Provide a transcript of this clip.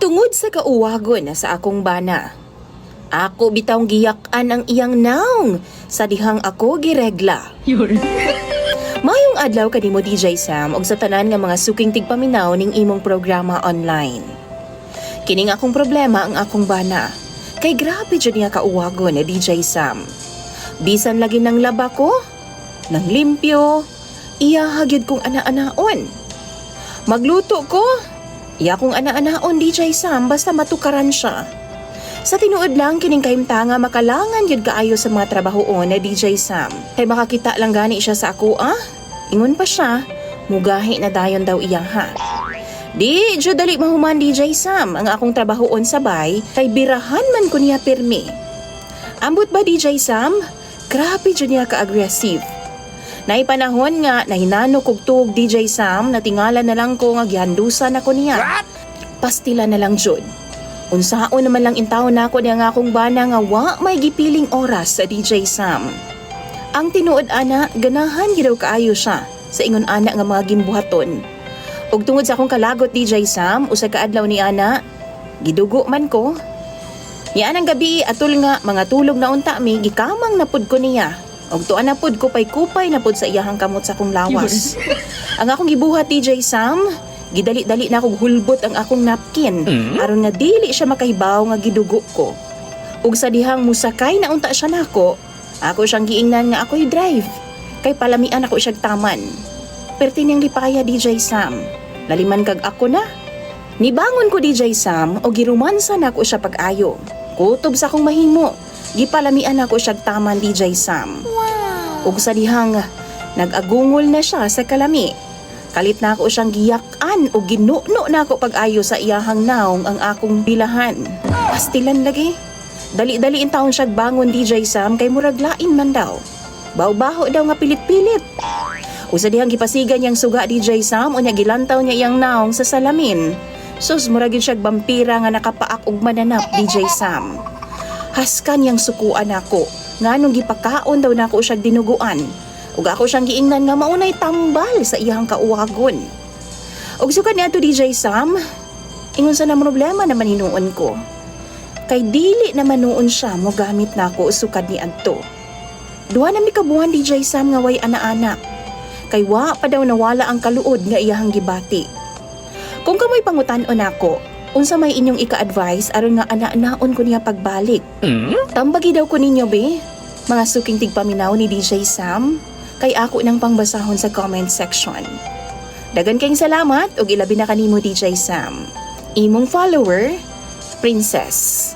Tungod sa kauwagon sa akong bana, ako bitawng giyak-an ang iyang naong sa dihang ako giregla. Mayong adlaw kanimo DJ Sam og sa tanan nga mga suking tigpaminaw ning imong programa online. Kining akong problema ang akong bana. Kay grabe jud niya kauwagon na DJ Sam. Bisan lagi ng laba ko, nang limpyo, iya hagyud kong ana-anaon. Magluto ko, iya kong ana-anaon DJ Sam basta matukaran siya. Sa tinuod lang kining kahimtanga makalangan yun kaayo sa mga trabahoon na DJ Sam. Kay makakita lang gani siya sa ako Ingon pa siya, mugahi na dayon daw iya ha. Di, jud dali mahuman DJ Sam ang akong trabahoon sabay kay birahan man ko niya pirmi. Ambot ba DJ Sam? Grabe jud niya ka-aggressive. Naipanahon nga nahinano kog tuog DJ Sam na tingala na lang ko nga gihandusan ako niya. Pastila na lang jud. Unsaon naman lang intaw na ako niya nga akong bana nga wa may gipiling oras sa DJ Sam. Ang tinuod ana, ganahan gidaw kaayo siya sa ingon ana nga mga gimbuhaton. Ug tungod sa akong kalagot DJ Sam, usa ka adlaw ni ana, gidugo man ko. Ni anang gabi atul nga mga tulog na unta mi gikamang napud ko niya. Og tuan na pud kupay-kupay na pud sa iyahang kamot sa akong lawas. Ang akong gibuhat DJ Sam, gidali-dali na akong hulbot ang akong napkin aron nga dili siya makahibaw nga gidugo ko. Ug sa dihang musakay na unta siya nako, ako siyang giingnan nga ako'y drive. Kay palamian ako siyang taman. Perti niyang lipaya DJ Sam. Laliman kag ako na. Nibangon ko DJ Sam o girumansa na ako siya pag-ayo. Kutob sa akong mahimo. Gipalamian ako siyang taman DJ Sam. Ug sa dihang nag-agungol na siya sa kalami. Kalit na ako siyang giyak-an o ginuno na ako pag-ayo sa iyahang naong ang akong bilahan. Pastilan lagi. Dali-dali in taon siya bangon DJ Sam kay murag lain man daw. Baw-baho daw nga pilit-pilit. Usa dihang gipasigan niyang suga DJ Sam unya gilantaw niya iyang naong sa salamin. Sus murag gyud siya vampira nga nakapaak og mananap DJ Sam. Haskan niyang sukuan ako nganong gipakaon daw nako siya dinuguan. Ug ako siyang giingnan nga maunay tambal sa iyang kauwagon. Ug sukad niadto DJ Sam, ingon sa na problema naman hinuon ko. Kay dili naman noon siya mo gamit nako sukad ni adto. Duha na mi kabuhan DJ Sam nga way ana-anak. Kay wa pa daw nawala ang kaluod nga iyahang gibati. Kung kamoy pangutan-on ako, unsa may inyong ika-advise aron nga ana-anaon ko niya pagbalik? Tambagi daw ko ninyo be, mga suking tigpaminaw ni DJ Sam, kay ako nang pangbasahon sa comment section. Dagan kayong salamat ug ilabi na kanimo DJ Sam. Imong follower, Princess.